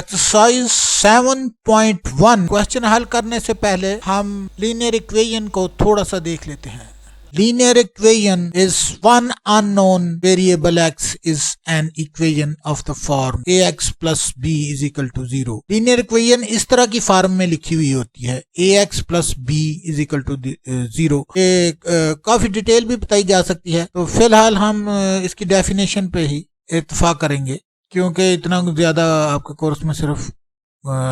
Exercise 7.1 question हल करने से पहले हम लीनियर इक्वेशन को थोड़ा सा देख लेते हैं। Linear equation is one unknown variable x is an equation of the form ax plus b is equal to 0। Linear equation इस तरह की फॉर्म में लिखी हुई होती है ax plus b is equal to 0। काफी डिटेल भी बताई जा सकती है, तो फिलहाल हम इसकी डेफिनेशन पे ही इत्तेफाक करेंगे क्योंकि इतना ज्यादा आपके कोर्स में सिर्फ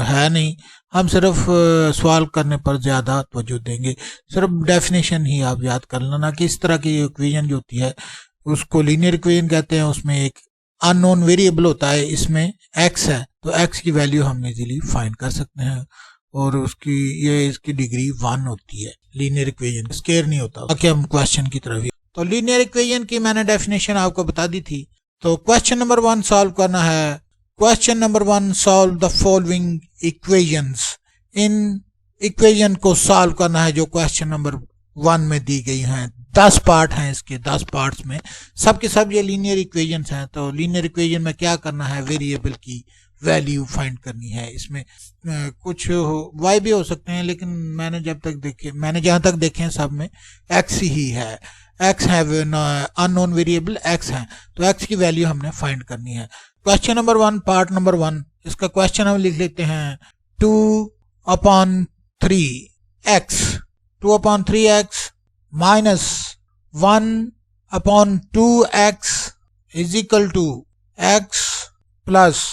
है नहीं, हम सिर्फ सवाल करने पर ज्यादा तवज्जो देंगे। सिर्फ डेफिनेशन ही आप याद कर लेना कि इस तरह की इक्वेशन जो होती है उसको लीनियर इक्वेशन कहते हैं। उसमें एक अननोन वेरिएबल होता है, इसमें x है तो x की वैल्यू हम इजीली फाइंड कर सकते हैं और इसकी डिग्री 1 होती है। लीनियर इक्वेशन स्केयर नहीं होता। बाकी हम क्वेश्चन की तरफ, तो लीनियर इक्वेशन की मैंने डेफिनेशन आपको बता दी थी। तो क्वेश्चन नंबर 1 सॉल्व करना है। Question number 1, solve the following equations. In equation को सॉल्व करना है जो क्वेश्चन नंबर 1 में दी गई हैं। 10 पार्ट हैं इसके, 10 पार्ट्स में सबके सब ये लीनियर इक्वेशंस हैं। तो लीनियर इक्वेशन में क्या करना है, वेरिएबल की वैल्यू फाइंड करनी है। इसमें कुछ y भी हो सकते हैं, लेकिन मैंने जहां तक देखे सब में x ही है। x है अननोन वेरिएबल x है, तो x की वैल्यू हमने फाइंड करनी है। क्वेश्चन नंबर 1, पार्ट नंबर 1, इसका क्वेश्चन हम लिख लेते हैं 2/3x 2/3x minus 1/2x is equal to x plus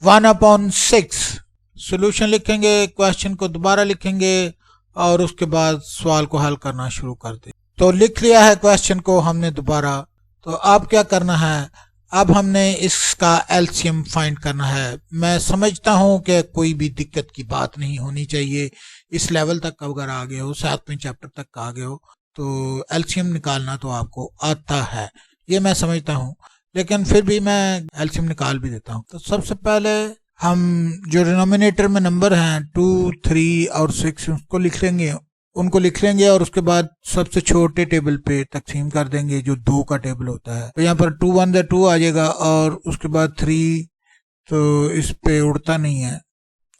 1/6। Solution लिखेंगे, क्वेश्चन को दोबारा लिखेंगे और उसके बाद सवाल को हल करना शुरू कर दें। तो लिख लिया है क्वेश्चन को हमने दोबारा। तो अब क्या करना है, अब हमने इसका एलसीएम फाइंड करना है। मैं समझता हूं कि कोई भी दिक्कत की बात नहीं होनी चाहिए। इस लेवल तक अगर आ गए हो, 7वें चैप्टर तक आ गए हो, तो एलसीएम निकालना तो आपको आता है, ये मैं समझता हूं, लेकिन फिर भी मैं एलसीएम निकाल भी देता हूं। तो सबसे पहले हम जो डिनोमिनेटर में नंबर हैं 2, 3 और 6 उनको लिख लेंगे और उसके बाद सबसे छोटे टेबल पे तकसीम कर देंगे जो 2 का टेबल होता है। तो यहाँ पर 2 1 2 आ जाएगा और उसके बाद 3 तो इस पे उड़ता नहीं है,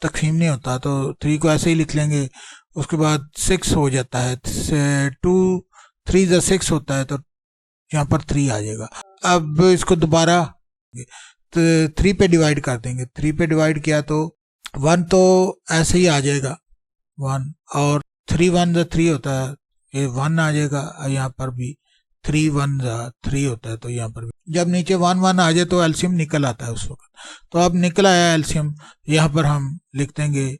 तकसीम नहीं होता, तो 3 को ऐसे ही लिख लेंगे। उसके बाद 6 हो जाता है, 2 3 6 होता है, तो यहाँ पर 3 आ जाएगा। अब इसको दोबारा 3 पे डिवाइड कर देंगे। 3 पे डिवाइड किया तो 1 तो ऐसे ही आ जाएगा 1, और 3 1 3 होता है, ये 1 आ जाएगा। यहाँ पर भी 3 1 3 होता है, तो यहाँ पर भी जब नीचे 1 1 आ जाए तो एलसीएम निकल आता है उस वक्त। तो अब निकल आया एलसीएम, यहाँ पर हम लिख देंगे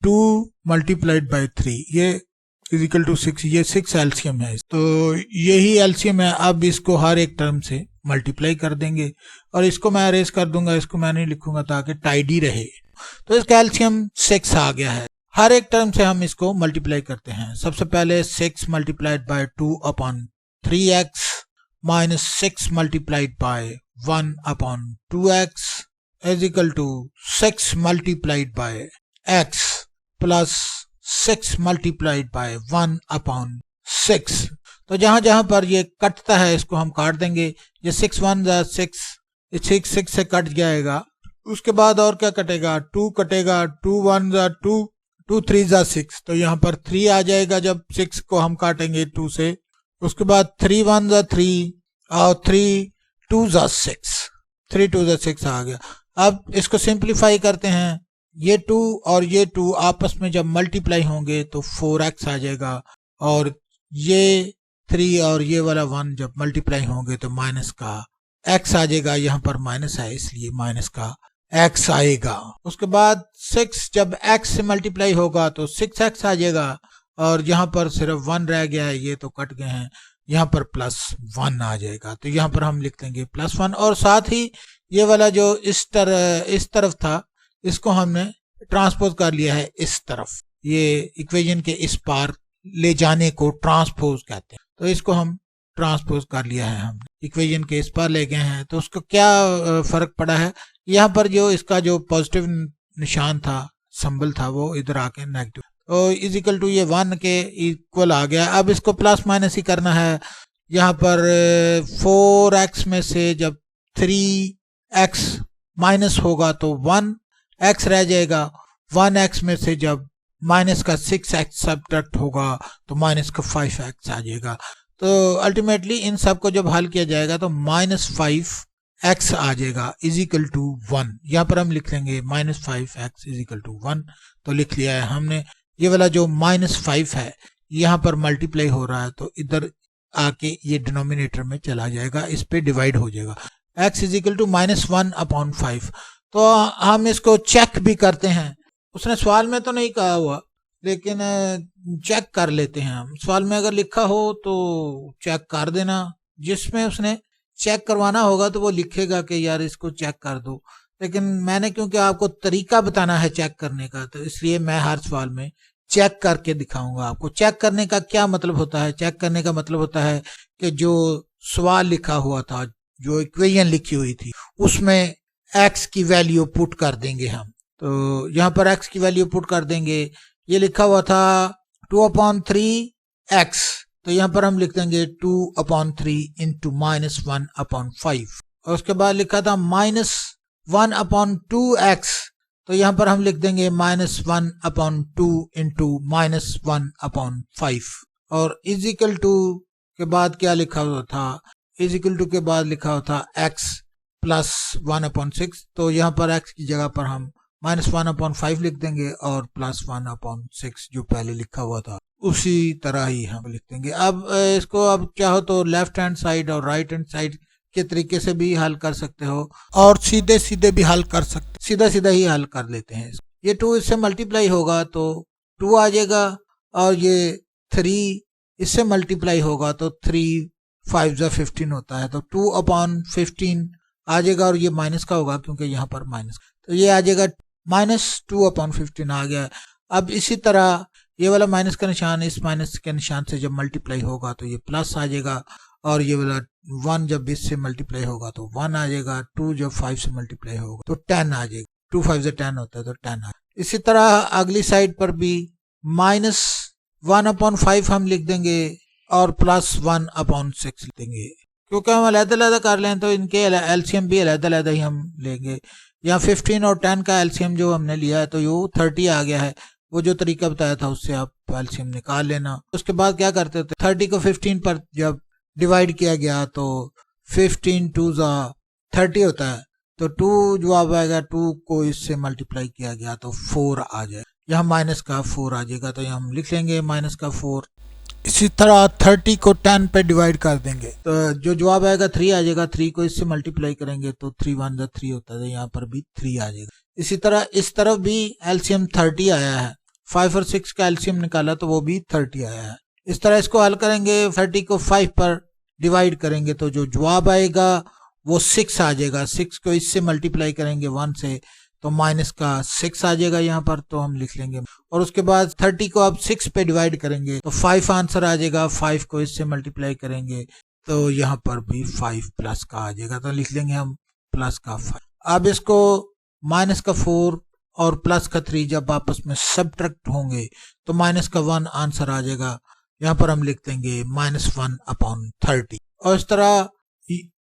2 मल्टीप्लाइड बाई 3 ये इजिकल टू 6। ये 6 एलसीएम है, तो यही एलसीएम है। अब इसको हर एक टर्म से मल्टीप्लाई कर देंगे और इसको मैं अरेज कर दूंगा, इसको मैं नहीं लिखूंगा ताकि टाइडी रहे। तो इसका एलसीएम 6 आ गया है। हर एक टर्म से हम इसको मल्टीप्लाई करते हैं। सबसे पहले 6 multiplied by 2/3x minus 6 multiplied by 1/2x is equal to 6 multiplied by x plus 6 multiplied by 1/6। तो जहां जहां पर ये कटता है इसको हम काट देंगे। ये 6 1 6, 6 से कट जाएगा। उसके बाद और क्या कटेगा, 2 कटेगा, 2 1 2, 2 3 6, तो यहाँ पर 3 आ जाएगा जब 6 को हम काटेंगे 2 से। उसके बाद 3 1 3 और 3 2 6, 3 2 6 आ गया। अब इसको सिंप्लीफाई करते हैं। ये 2 और ये 2 आपस में जब मल्टीप्लाई होंगे तो 4x आ जाएगा, और ये 3 और ये वाला 1 जब मल्टीप्लाई होंगे तो माइनस का x आ जाएगा। यहाँ पर माइनस है इसलिए माइनस का x आएगा। उसके बाद 6 जब x से मल्टीप्लाई होगा तो 6x आ जाएगा, और यहाँ पर सिर्फ 1 रह गया है, ये तो कट गए हैं, यहाँ पर +1 आ जाएगा। तो यहाँ पर हम लिख देंगे +1, और साथ ही ये वाला जो इस तरफ था इसको हमने ट्रांसपोज कर लिया है इस तरफ। ये इक्वेशन के इस पार ले जाने को ट्रांसपोज कहते हैं। तो इसको हम ट्रांसपोज कर लिया है, हमने इक्वेशन के इस पार ले गए हैं। तो उसको क्या फर्क पड़ा है, यहाँ पर जो इसका जो पॉजिटिव निशान था, सिंबल था, वो इधर आके नेगेटिव, तो इज इक्वल टू ये 1 के इक्वल आ गया। अब इसको प्लस माइनस ही करना है। यहाँ पर 4x में से जब 3x माइनस होगा तो 1, x रह जाएगा। 1x में से जब माइनस का 6x सब्ट्रैक्ट होगा तो माइनस का 5x आ जाएगा। तो अल्टीमेटली इन सब को जब हल किया जाएगा तो -5x आ जाएगा इजिकल टू 1। यहाँ पर हम लिख लेंगे -5x इजिकल टू 1। तो लिख लिया है हमने। ये वाला जो -5 है यहाँ पर मल्टीप्लाई हो रहा है तो इधर आके ये डिनोमिनेटर में चला जाएगा, इस पे डिवाइड हो जाएगा। x is equal to -1/5। तो हम इसको चेक भी करते हैं। उसने सवाल में तो नहीं कहा हुआ लेकिन चेक कर लेते हैं हम। सवाल में अगर लिखा हो तो चेक कर देना, जिसमें उसने चेक करवाना होगा तो वो लिखेगा कि यार इसको चेक कर दो। लेकिन मैंने क्योंकि आपको तरीका बताना है चेक करने का, तो इसलिए मैं हर सवाल में चेक करके दिखाऊंगा आपको। चेक करने का क्या मतलब होता है? चेक करने का मतलब होता है कि जो सवाल लिखा हुआ था, जो इक्वेशन लिखी हुई थी, उसमें x की वैल्यू पुट कर देंगे हम। तो यहाँ पर x की वैल्यू पुट कर देंगे। ये लिखा हुआ था 2/3x, तो यहाँ पर हम लिख देंगे 2/3 इंटू -1/5। और उसके बाद लिखा था -1/2x, तो यहाँ पर हम लिख देंगे -1/2 इंटू -1/5। और इजिकल टू के बाद क्या लिखा हुआ था? इजिकल टू के बाद लिखा हुआ था x प्लस 1/6। तो यहाँ पर x की जगह पर हम -1/5 लिख देंगे और प्लस 1/6 जो पहले लिखा हुआ था उसी तरह ही हम लिख देंगे। अब इसको अब चाहो तो लेफ्ट हैंड साइड और राइट हैंड साइड के तरीके से भी हल कर सकते हो और सीधे सीधे भी हल कर सकते, सीधा सीधा ही हल कर लेते हैं। ये 2 इससे मल्टीप्लाई होगा तो 2 आ जाएगा, और ये 3 इससे मल्टीप्लाई होगा तो 3 5 जा 15 होता है, तो 2/15 आ जाएगा। और ये माइनस का होगा क्योंकि यहाँ पर माइनस, तो ये आ जाएगा -2/15 आ गया। अब इसी तरह ये वाला माइनस का निशान इस माइनस के निशान से जब मल्टीप्लाई होगा तो ये प्लस आ जाएगा, और ये वाला 1 जब इससे मल्टीप्लाई होगा तो 1 आ जाएगा। 2 जब 5 से मल्टीप्लाई होगा तो 10 आ जाएगा। 2 5 से 10 होता है तो 10 आ जाएगा। इसी तरह अगली साइड पर भी -1/5 हम लिख देंगे और प्लस 1/6 लिख देंगे। क्योंकि हम अलग-अलग कर लें तो इनके एलसीएम भी अलग-अलग ही हम लेंगे। यहाँ 15 और 10 का एलसीएम जो हमने लिया है तो ये 30 आ गया है। वो जो तरीका बताया था उससे आप एलसीएम निकाल लेना। उसके बाद क्या करते थे, 30 को 15 पर जब डिवाइड किया गया तो 15 2 30 होता है, तो 2 जवाब आएगा। 2 को इससे मल्टीप्लाई किया गया तो 4 आ जाए। यहाँ माइनस का 4 आ जाएगा, तो यहाँ हम लिख लेंगे -4। इसी तरह 30 को 10 पे डिवाइड कर देंगे तो जो जवाब आएगा 3 आ जाएगा। 3 को इससे मल्टीप्लाई करेंगे तो 3 1 3 होता है, यहाँ पर भी 3 आ जाएगा। इसी तरह इस तरफ भी एलसीएम 30 आया है। 5 और 6 का एलसीएम निकाला तो वो भी 30 आया है। इस तरह इसको हल करेंगे। 30 को 5 पर डिवाइड करेंगे तो जो जवाब आएगा वो 6 आ जाएगा। 6 को इससे मल्टीप्लाई करेंगे 1 से तो माइनस का 6 आ जाएगा यहाँ पर, तो हम लिख लेंगे। और उसके बाद 30 को अब 6 पे डिवाइड करेंगे तो 5 आंसर आ जाएगा। 5 को इससे मल्टीप्लाई करेंगे तो यहाँ पर भी 5 प्लस का आ जाएगा, तो लिख लेंगे हम प्लस का 5। अब इसको माइनस का 4 और प्लस का 3 जब आपस में सब्ट्रैक्ट होंगे तो माइनस का 1 आंसर आ जाएगा। यहाँ पर हम लिख देंगे -1/30। और इस तरह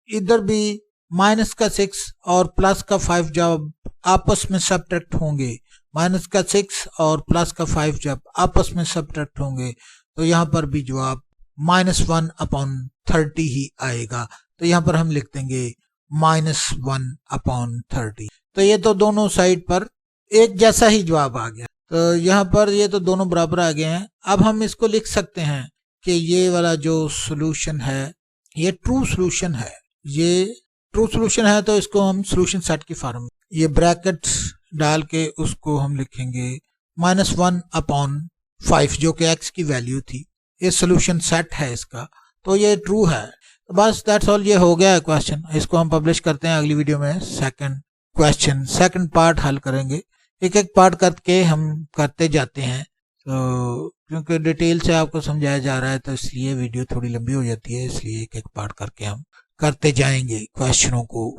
इधर भी माइनस का 6 और प्लस का 5 जब आपस में सब्ट्रैक्ट होंगे, माइनस का 6 और प्लस का 5 जब आपस में सब्ट्रैक्ट होंगे तो यहाँ पर भी जवाब -1/30 ही आएगा। तो यहाँ पर हम लिख देंगे -1/30। तो ये तो दोनों साइड पर एक जैसा ही जवाब आ गया। तो यहाँ पर ये तो दोनों बराबर आ गए हैं। अब हम इसको लिख सकते हैं कि ये वाला जो सोल्यूशन है ये ट्रू सोल्यूशन है। ये ट्रू सोल्यूशन है तो इसको हम सोल्यूशन सेट की फॉर्म, ये ब्रैकेट डाल के उसको हम लिखेंगे -1/5 जो कि x की वैल्यू थी। ये सोल्यूशन सेट है इसका, तो ये ट्रू है। तो बस दैट्स ऑल, ये हो गया है क्वेश्चन। इसको हम पब्लिश करते हैं अगली वीडियो में। सेकंड क्वेश्चन, सेकंड पार्ट हल करेंगे। एक एक पार्ट करके हम करते जाते हैं, तो क्योंकि डिटेल से आपको समझाया जा रहा है तो इसलिए वीडियो थोड़ी लंबी हो जाती है, इसलिए एक एक पार्ट करके हम करते जाएंगे क्वेश्चनों को।